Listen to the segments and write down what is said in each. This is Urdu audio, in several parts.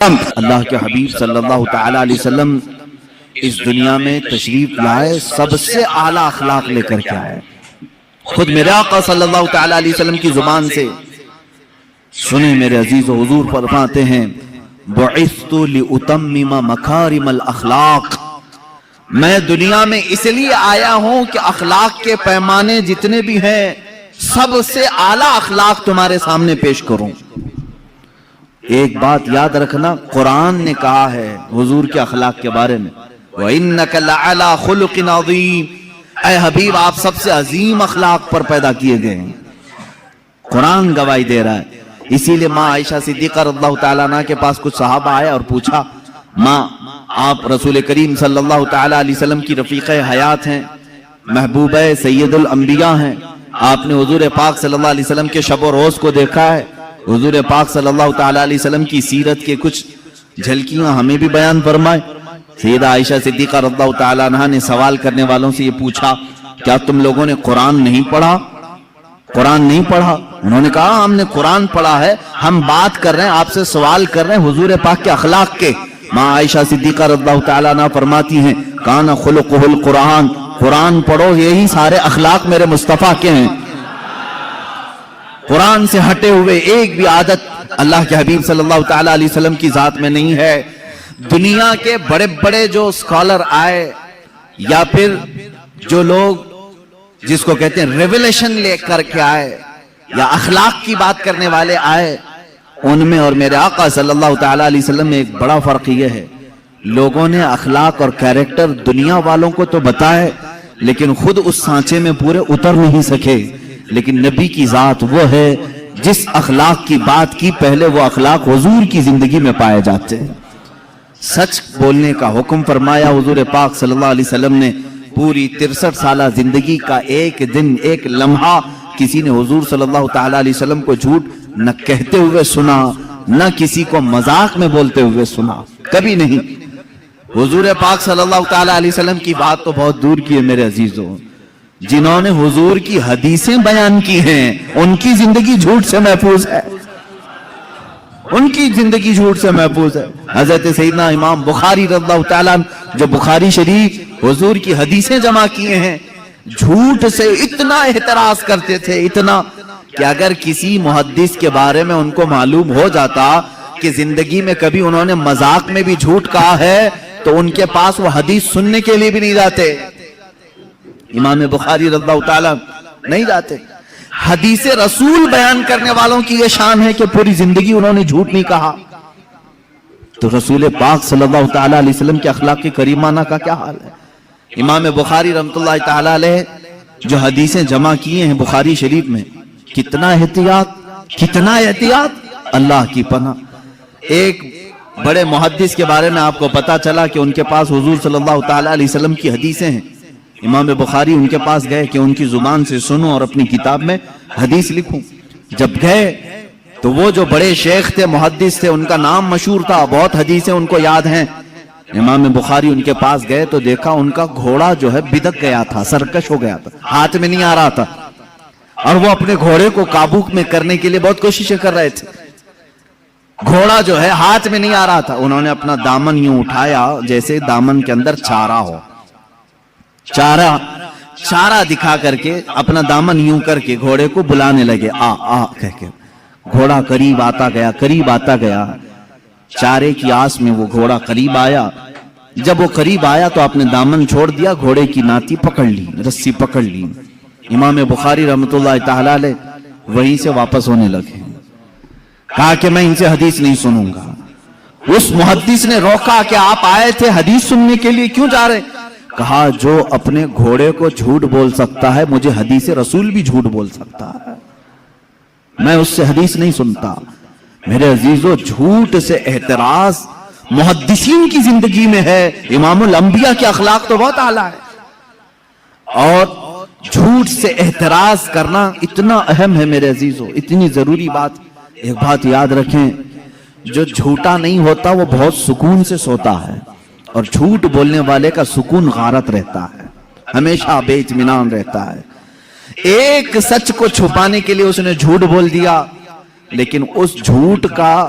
اللہ کے حبیب صلی اللہ تعالی علیہ وسلم اس دنیا میں تشریف لائے، سب سے اعلیٰ اخلاق لے کر کے آئے۔ خود میرے آقا صلی اللہ تعالی علیہ وسلم کی زبان سے سنیں میرے عزیز و حضور فرماتے ہیں، بعثت لأتمم مکارم الاخلاق، میں دنیا میں اس لیے آیا ہوں کہ اخلاق کے پیمانے جتنے بھی ہیں سب سے اعلیٰ اخلاق تمہارے سامنے پیش کروں۔ ایک بات یاد رکھنا، قرآن نے کہا ہے حضور کے اخلاق کے بارے میں، وَإِنَّكَ لَعَلَىٰ خُلُقٍ عَظِيمٍ، اے حبیب آپ سب سے عظیم اخلاق پر پیدا کیے گئے ہیں۔ قرآن گواہی دے رہا ہے۔ اسی لیے ماں عائشہ صدیقہ رضی اللہ تعالیٰ عنہ کے پاس کچھ صحابہ آئے اور پوچھا، ماں آپ رسول کریم صلی اللہ تعالیٰ علیہ وسلم کی رفیق حیات ہیں، محبوبہ سید الانبیاء ہیں، آپ نے حضور پاک صلی اللہ علیہ وسلم کے شب و روز کو دیکھا ہے، حضور پاک صلی اللہ تعالیٰ علیہ وسلم کی سیرت کے کچھ جھلکیاں ہمیں بھی بیان فرمائے۔ سیدہ عائشہ صدیقہ رضی اللہ تعالیٰ عنہ نے سوال کرنے والوں سے یہ پوچھا، کیا تم لوگوں نے قرآن نہیں پڑھا؟ قرآن نہیں پڑھا؟ انہوں نے کہا ہم نے قرآن پڑھا ہے، ہم بات کر رہے ہیں، آپ سے سوال کر رہے ہیں حضور پاک کے اخلاق کے۔ ماں عائشہ صدیقہ رضی اللہ تعالیٰ عنہ فرماتی ہیں، کان خلقہ القرآن، قرآن پڑھو، یہی سارے اخلاق میرے مصطفیٰ کے ہیں۔ قرآن سے ہٹے ہوئے ایک بھی عادت اللہ کے حبیب صلی اللہ تعالیٰ علیہ وسلم کی ذات میں نہیں ہے۔ دنیا کے بڑے بڑے جو اسکالر آئے یا پھر جو لوگ جس کو کہتے ہیں ریولیشن لے کر کے آئے یا اخلاق کی بات کرنے والے آئے، ان میں اور میرے آقا صلی اللہ تعالیٰ علیہ وسلم میں ایک بڑا فرق یہ ہے، لوگوں نے اخلاق اور کیریکٹر دنیا والوں کو تو بتائے لیکن خود اس سانچے میں پورے اتر نہیں سکے۔ لیکن نبی کی ذات وہ ہے جس اخلاق کی بات کی پہلے وہ اخلاق حضور کی زندگی میں پائے جاتے ہیں۔ سچ بولنے کا حکم فرمایا حضور پاک صلی اللہ علیہ وسلم نے، پوری 63 سالہ زندگی کا ایک دن ایک لمحہ کسی نے حضور صلی اللہ تعالیٰ علیہ وسلم کو جھوٹ نہ کہتے ہوئے سنا، نہ کسی کو مذاق میں بولتے ہوئے سنا، کبھی نہیں۔ حضور پاک صلی اللہ تعالیٰ علیہ وسلم کی بات تو بہت دور کی ہے میرے عزیزوں، جنہوں نے حضور کی حدیثیں بیان کی ہیں ان کی زندگی جھوٹ سے محفوظ ہے، ان کی زندگی جھوٹ سے محفوظ ہے۔ حضرت سیدنا امام بخاری رضی اللہ تعالیٰ جو بخاری شریف حضور کی حدیثیں جمع کیے ہیں، جھوٹ سے اتنا احتراز کرتے تھے، اتنا کہ اگر کسی محدث کے بارے میں ان کو معلوم ہو جاتا کہ زندگی میں کبھی انہوں نے مذاق میں بھی جھوٹ کہا ہے تو ان کے پاس وہ حدیث سننے کے لیے بھی نہیں جاتے، امام بخاری رضی اللہ تعالیٰ نہیں جاتے۔ حدیث رسول بیان کرنے والوں کی یہ شان ہے کہ پوری زندگی انہوں نے جھوٹ نہیں کہا، تو رسول پاک صلی اللہ تعالیٰ علیہ وسلم کے اخلاق کریمانہ کا کیا حال ہے؟ امام بخاری رحمۃ اللہ تعالیٰ علیہ جو حدیثیں جمع کیے ہیں بخاری شریف میں، کتنا احتیاط، اللہ کی پناہ۔ ایک بڑے محدث کے بارے میں آپ کو پتا چلا کہ ان کے پاس حضور صلی اللہ تعالیٰ علیہ وسلم کی حدیثیں ہیں، امام بخاری ان کے پاس گئے کہ ان کی زبان سے سنوں اور اپنی کتاب میں حدیث لکھوں۔ جب گئے تو وہ جو بڑے شیخ تھے، محدث تھے، ان کا نام مشہور تھا، بہت حدیثیں ان کو یاد ہیں۔ امام بخاری ان کے پاس گئے تو دیکھا ان کا گھوڑا جو ہے بدک گیا تھا، سرکش ہو گیا تھا، ہاتھ میں نہیں آ رہا تھا، اور وہ اپنے گھوڑے کو قابو میں کرنے کے لیے بہت کوششیں کر رہے تھے، گھوڑا جو ہے ہاتھ میں نہیں آ رہا تھا۔ انہوں نے اپنا دامن یوں اٹھایا جیسے دامن کے اندر چارہ ہو، چارہ دکھا کر کے اپنا دامن یوں کر کے گھوڑے کو بلانے لگے، آ آ کہہ کے۔ گھوڑا قریب آتا گیا، چارے کی آس میں وہ گھوڑا قریب آیا۔ جب وہ قریب آیا تو آپ نے دامن چھوڑ دیا، گھوڑے کی ناتی پکڑ لی، رسی پکڑ لی۔ امام بخاری رحمۃ اللہ تعالیٰ علیہ وہیں سے واپس ہونے لگے، کہا کہ میں ان سے حدیث نہیں سنوں گا۔ اس محدث نے روکا کہ آپ آئے تھے حدیث سننے کے لیے، کیوں جا رہے؟ کہا جو اپنے گھوڑے کو جھوٹ بول سکتا ہے مجھے حدیث رسول بھی جھوٹ بول سکتا ہے، میں اس سے حدیث نہیں سنتا۔ میرے عزیزو، جھوٹ سے احتراز محدثین کی زندگی میں ہے، امام الانبیاء کے اخلاق تو بہت اعلیٰ ہے، اور جھوٹ سے احتراز کرنا اتنا اہم ہے میرے عزیزو، اتنی ضروری بات۔ ایک بات یاد رکھیں، جو جھوٹا نہیں ہوتا وہ بہت سکون سے سوتا ہے، اور جھوٹ بولنے والے کا سکون غارت رہتا ہے، ہمیشہ بے اطمینان رہتا ہے۔ ایک سچ کو چھپانے کے لیے اس نے جھوٹ بول دیا، لیکن اس جھوٹ کا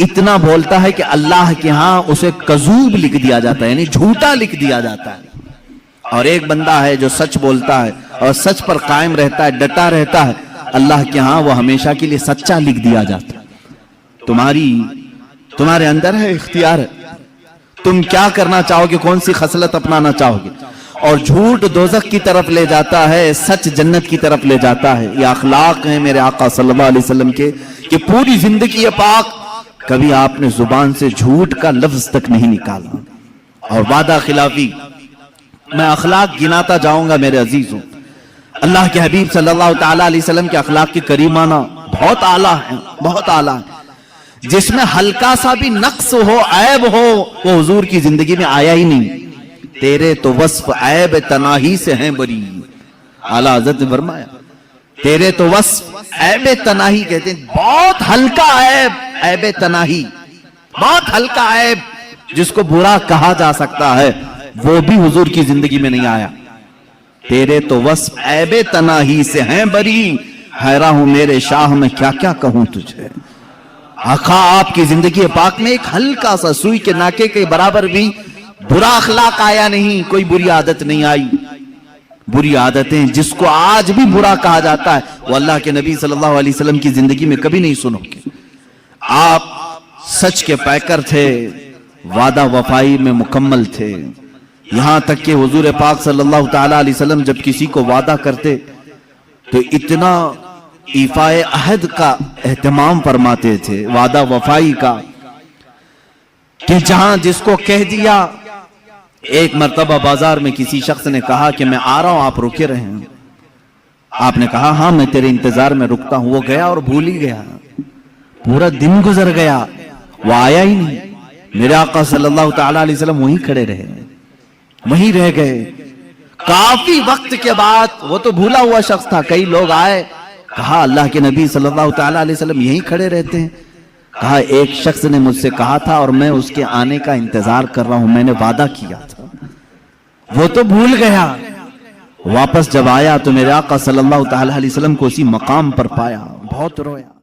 اتنا بولتا ہے کہ اللہ کے ہاں اسے کذوب لکھ دیا جاتا ہے، یعنی جھوٹا لکھ دیا جاتا ہے. اور ایک بندہ ہے جو سچ بولتا ہے اور سچ پر قائم رہتا ہے، ڈٹا رہتا ہے، اللہ کے ہاں وہ ہمیشہ کے لیے سچا لکھ دیا جاتا ہے. تمہارے اندر ہے اختیار ہے، تم کیا کرنا چاہو گے، کون سی خصلت اپنانا چاہو گے. اور جھوٹ دوزخ کی طرف لے جاتا ہے، سچ جنت کی طرف لے جاتا ہے. یہ اخلاق ہیں میرے آقا صلی اللہ علیہ وسلم کے کہ پوری زندگی پاک کبھی آپ نے زبان سے جھوٹ کا لفظ تک نہیں نکالا. اور وعدہ خلافی، میں اخلاق گناتا جاؤں گا میرے عزیزوں. اللہ کے حبیب صلی اللہ تعالیٰ علیہ وسلم کے اخلاق کی کریمانہ بہت اعلیٰ ہیں، بہت اعلیٰ ہیں. جس میں ہلکا سا بھی نقص ہو، عیب ہو، وہ حضور کی زندگی میں آیا ہی نہیں. تیرے تو وصف عیب تناہی سے ہیں بری. اعلیٰ حضرت نے فرمایا تیرے تو وصف عیب تناہی، کہتے ہیں بہت ہلکا عیب، عیب تناہی، بہت ہلکا عیب جس کو برا کہا جا سکتا ہے، وہ بھی حضور کی زندگی میں نہیں آیا. تیرے تو وصف عیب تناہی سے ہیں بری، حیران ہوں میرے شاہ میں کیا کیا کہوں تجھے. آقا آپ کی زندگی پاک میں ایک ہلکا سا سوئی کے ناکے کے برابر بھی برا اخلاق آیا نہیں، کوئی بری عادت نہیں آئی. بری عادتیں جس کو آج بھی برا کہا جاتا ہے وہ اللہ کے نبی صلی اللہ علیہ وسلم کی زندگی میں کبھی نہیں سنو گے. آپ سچ کے پیکر تھے، وعدہ وفائی میں مکمل تھے. یہاں تک کہ حضور پاک صلی اللہ تعالیٰ علیہ وسلم جب کسی کو وعدہ کرتے تو اتنا ایفائے عہد کا اہتمام فرماتے تھے، وعدہ وفائی کا، کہ جہاں جس کو کہہ دیا. ایک مرتبہ بازار میں کسی شخص نے کہا کہ میں آ رہا ہوں، آپ رکے رہے ہیں. آپ نے کہا ہاں میں تیرے انتظار میں رکتا ہوں. وہ گیا اور بھول ہی گیا. پورا دن گزر گیا، وہ آیا ہی نہیں. میرے آقا صلی اللہ تعالیٰ علیہ وسلم وہیں کھڑے رہے، وہیں رہ گئے. کافی وقت کے بعد، وہ تو بھولا ہوا شخص تھا، کئی لوگ آئے، کہا اللہ کے نبی صلی اللہ تعالیٰ علیہ وسلم یہیں کھڑے رہتے ہیں. کہا ایک شخص نے مجھ سے کہا تھا اور میں اس کے آنے کا انتظار کر رہا ہوں، میں نے وعدہ کیا تھا. وہ تو بھول گیا. واپس جب آیا تو میرے آقا صلی اللہ تعالیٰ علیہ وسلم کو اسی مقام پر پایا، بہت رویا.